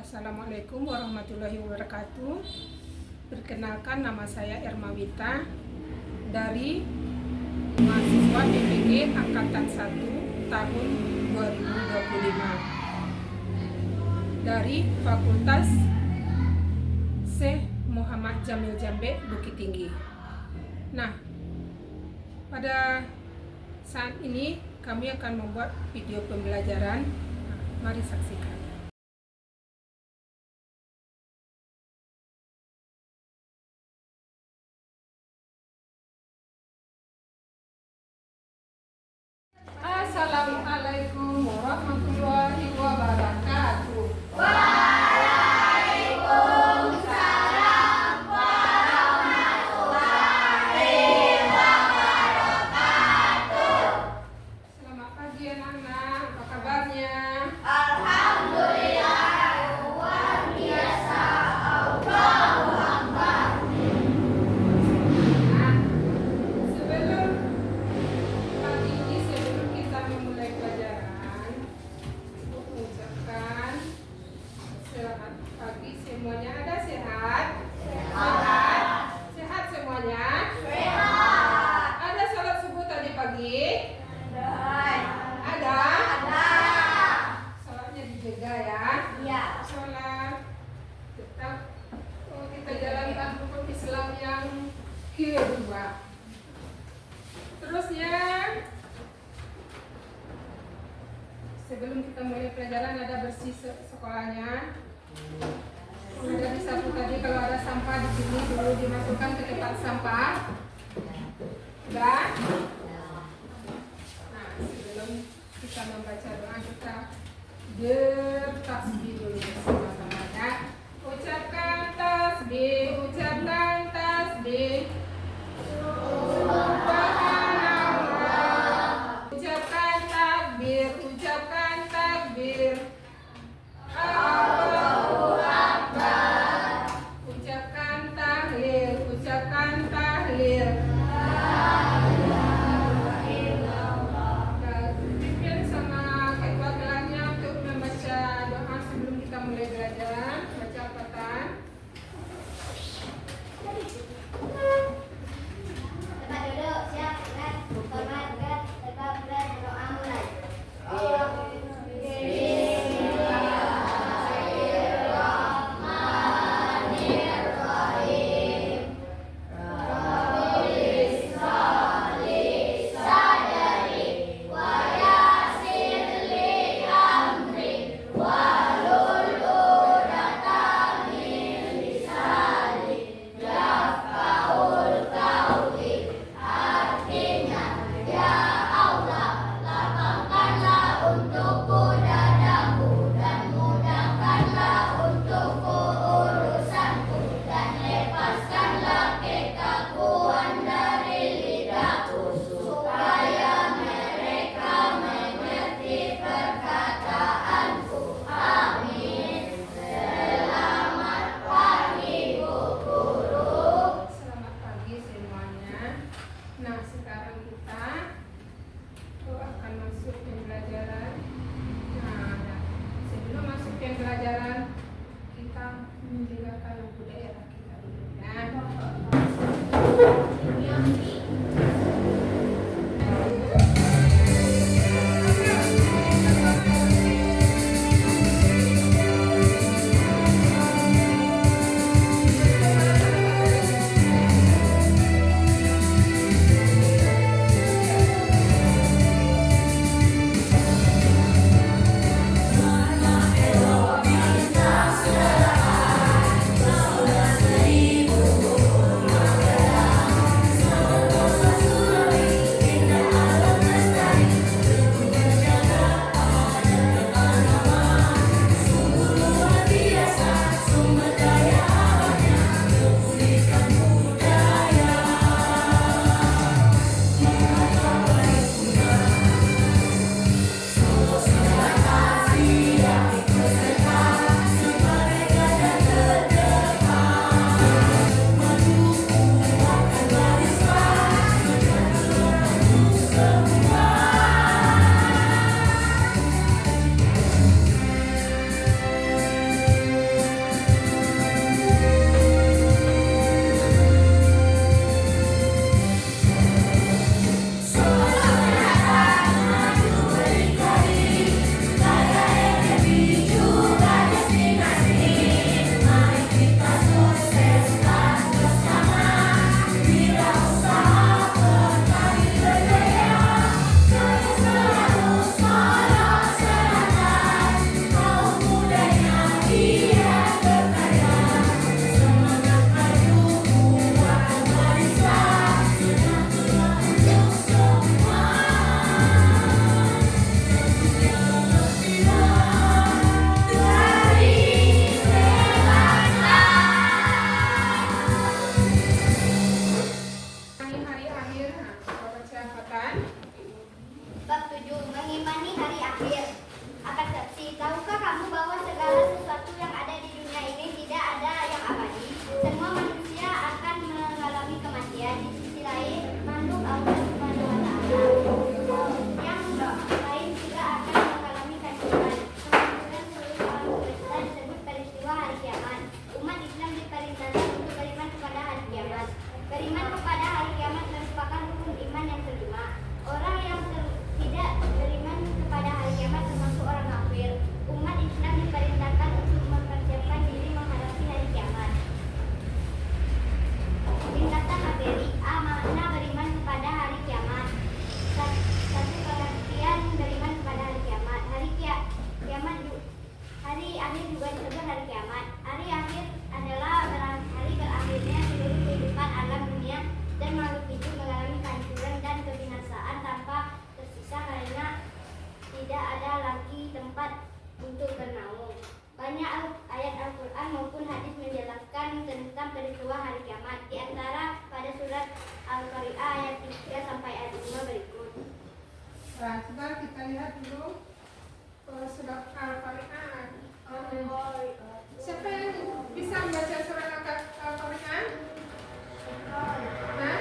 Assalamualaikum warahmatullahi wabarakatuh. Perkenalkan, nama saya Ermawita dari mahasiswa PPG Angkatan 1 tahun 2025 dari Fakultas Syekh Muhammad Jamil Jambe, Bukit Tinggi. Nah, pada saat ini kami akan membuat video pembelajaran. Mari saksikan. Assalamualaikum warahmatullahi wabarakatuh. Waalaikumsalam warahmatullahi wabarakatuh. Selamat pagi anak-anak, apa kabarnya? Alhamdulillah, luar biasa. Allahu Akbar. Nah, sebelum kita memulai pelajaran, mengucapkan selamat pagi semuanya. Ada sehat? Sehat? Sehat semuanya? Sehat. Ada salat subuh tadi pagi? Ada? Ada. Salatnya dijaga ya. Iya. Sholat tetap kita jalankan rukun Islam yang kedua. Terusnya, sebelum kita mulai pelajaran ada bersih sekolahnya. Sudah disapu tadi, kalau ada sampah di sini dulu dimasukkan ke tempat sampah. Sudah? Nah, sebelum kita membaca doa, kita bertasbih dulu bersama-sama ya. Ucapkan tasbih, ucapkan tasbih. Subhanallah. Ucapkan takbir, ucapkan takbir. Allahu Akbar. Ucapkan tahlil, ucapkan tahlil. Pimpin sama ketua kelasnya untuk membaca doa sebelum kita mulai belajar. Baca Al-Fatihah. Tempat duduk, siap, gerak, hormat, gerak, tetap gerak, doa mulai. Bismillahirrahmanirrahim. Rabbi sholli sadri wa yassir li amri wahlul 'uqdatam min lisani yafqahul qawli. Artinya, ya Allah, lapangkanlah untukku dadaku dan mudahkanlah untukku urusanku dan lepaskanlah kekakuan dari lidahku supaya mereka mengerti perkataanku. Amin. Selamat pagi Bu Guru. Selamat pagi semuanya. Nah, sekarang kita akan masuk pembelajaran. Nah, sebelum masuk pembelajaran, kita menjaga lagu daerah kita dulu ya. Bismillahirrahmanirrahim. Siapa yang bisa membaca surat Al-Qari'ah? Hah?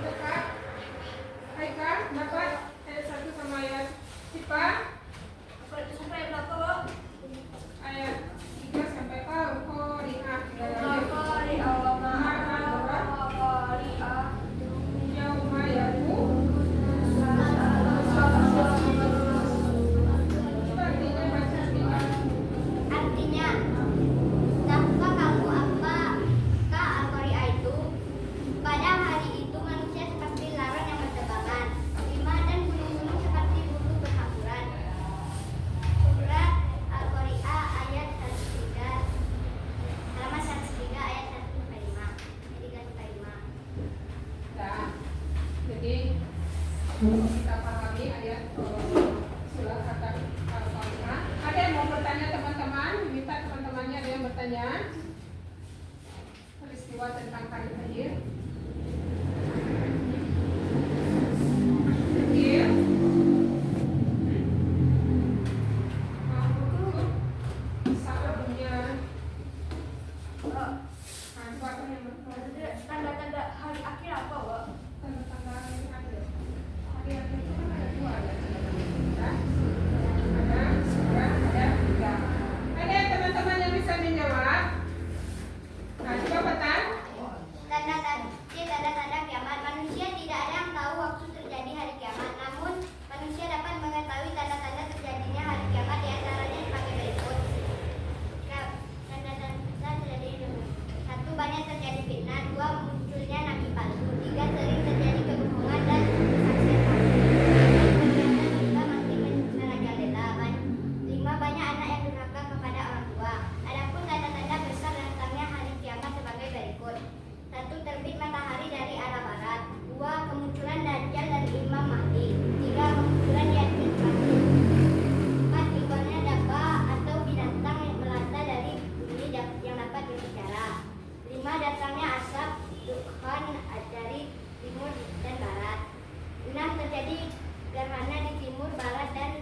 Dapat? Haikal? Dapat? Ayat 1 sama ayat Sipa? Ayat 3 sampai Al-Qari'ah. Yauma yakun. Artinya baca bismillah. Artinya, tahukah kamu apakah Al-Qari'ah itu? Pada hari itu manusia seperti laron yang bertebangan, lima dan gunung-gunung seperti bulu berhamburan. Surat Al-Qari'ah ayat 103, halaman 103 ayat 1-5. 3-5. Nah, jadi kita pahami ayat surat Al-Qari'ah. Ada yang mau bertanya teman-teman? Minta teman-temannya ada yang bertanya. Peristiwa tentang hari akhir. Akhir. Saat dunia. Apa yang bertanya? Tanda-tanda hari akhir apa, Wak? Tanda-tanda hari akhir. Hari akhir itu kan ada dua, ada surat, ada tiga. Ada teman-teman yang bisa menjawab? Nah, coba Batan. Tanda-tanda kiamat. Manusia tidak ada yang tahu waktu terjadi hari kiamat. Namun, manusia dapat mengetahui tanda-tanda terjadinya hari kiamat di antaranya sebagai berikut. Tanda-tanda terjadi 1. Banyak terjadi fitnah. 2. Munculnya nabi palsu. 3. Sering terjadi kebohongan dan kesaksian palsu. 4. Kita masih merajalela. 5. Banyak anak yang durhaka kepada orang tua. Adapun tanda-tanda besar datangnya hari kiamat sebagai berikut. 1. Terbit matahari dari arah barat. 2. Kemunculan Dajjal dan Imam Mahdi. 3. Kemunculan Yajuj Majuj. 4. Keluarnya dabba atau binatang yang melata dari bumi yang dapat berbicara. 5. Datangnya asap dukhan dari timur dan barat. 6. Terjadi gerhana di timur, barat, dan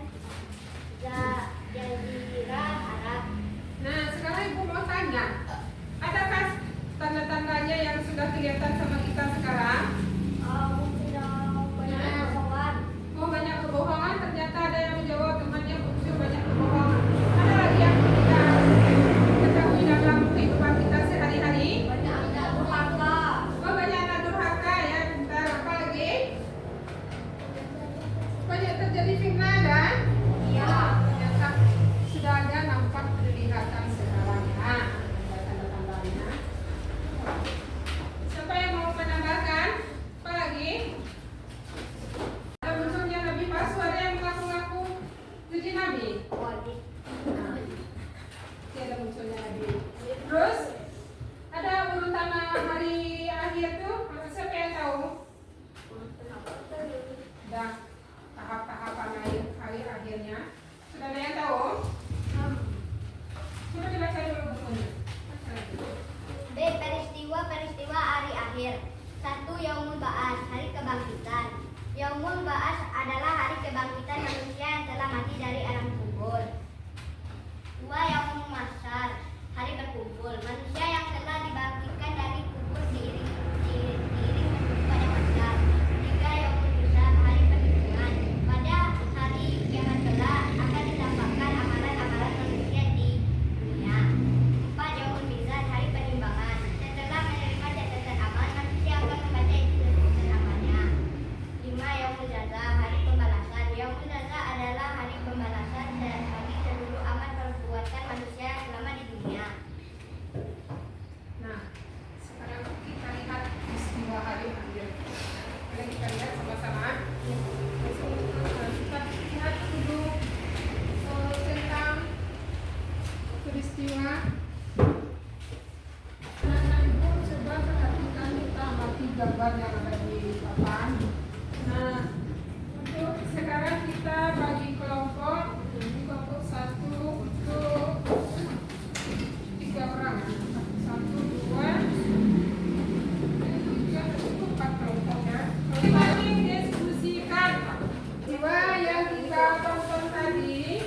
Jazirah Arab. Nah, sekarang Ibu mau tanya, adakah tanda-tandanya yang sudah kelihatan sama kita sekarang? Mungkin banyak kebohongan. Oh, banyak kebohongan. Ternyata ada yang menjawab temannya muncul banyak kebohongan. Ada lagi yang kita ketahui dalam kehidupan kita sehari-hari? Banyak anak durhaka. Oh, banyak anak durhaka ya. Bentar, apa lagi? Banyak terjadi fitnah dan ternyata sudah ada nampak kelihatan sekarang ya. Ada tanda-tandanya. Siapa yang mau menambahkan? Apa lagi? Ada munculnya nabi palsu, ada yang mengaku-ngaku jadi nabi. Nah, ada munculnya nabi. Terus ada urutan hari akhir tuh. Siapa yang tahu? Dah tahap-tahapan hari akhirnya. Sudah ada yang tahu? Coba dibaca dulu bukunya. Baca lagi. B. Peristiwa hari akhir. 1. Yaumul Ba'ats, hari kebangkitan. Yaumul Ba'ats adalah hari kebangkitan manusia yang telah mati dari alam kubur. 2. Yaumul Mahsyar, hari berkumpul. Manusia yang telah dibangkitkan dari kubur diiring menuju pada mahsyar. 3. Yaumul Hisab, hari perhitungan. Pada hari kiamat kelak akan ditampakkan amalan-amalan manusia di dunia. 4. Yaumul Mizan, hari penimbangan. Setelah menerima catatan amal, manusia akan membaca isi catatan amalnya. 5. Yaumul Jaza, hari pembalasan. Yaumul Jaza adalah hari pembalasan bagi seluruh amal perbuatan manusia selama di dunia. Nah, sekarang kita lihat peristiwa hari akhir. Mari kita lihat sama-sama. Kita lihat dulu tentang peristiwa. Nah, Ibu coba perhatikan kita amati gambar yang ada di papan. Nah, untuk sekarang kita bagi kelompok. Ini kelompok 1 untuk 3 orang. 1, 2, 3, cukup 4 kelompok ya. Mari diskusikan. Jiwa yang kita tonton tadi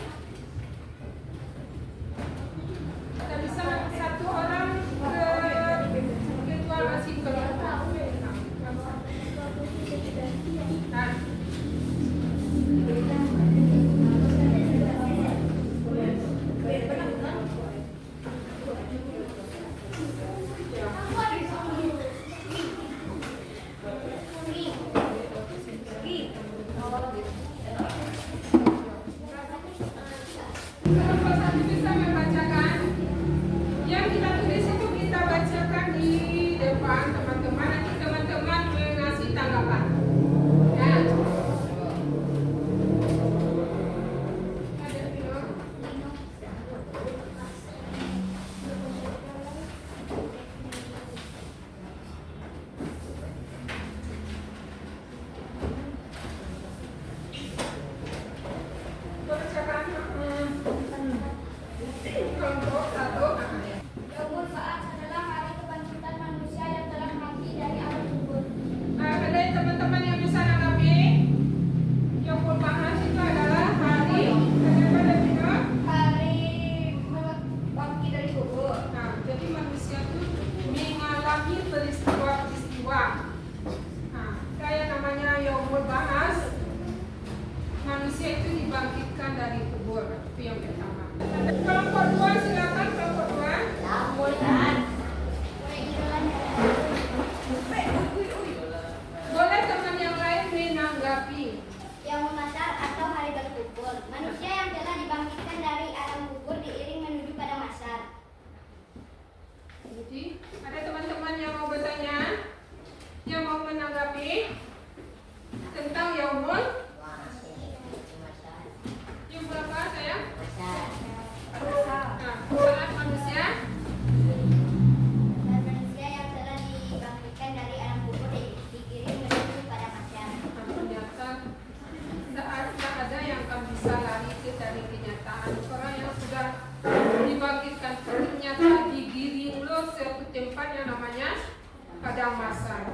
padang mahsyar.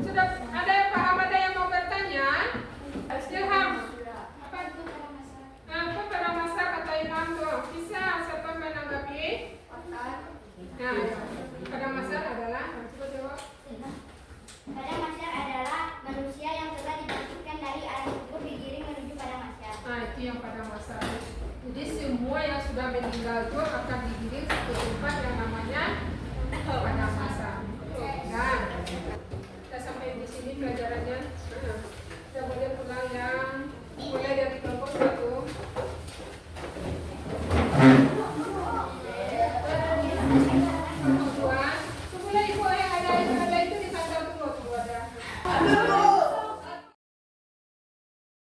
Sudah ada yang paham, ada yang mau bertanya? Ilham. Apa itu padang mahsyar? Apa padang mahsyar kata Ilham tuh? Bisa siapa menanggapi? Nah, padang mahsyar adalah, coba jawab. Padang mahsyar adalah manusia yang telah dibangkitkan dari alam kubur digiring menuju padang mahsyar. Nah, itu yang padang mahsyar. Jadi semua yang sudah meninggal itu akan digiring ke tempat yang namanya padang mahsyar. Nah,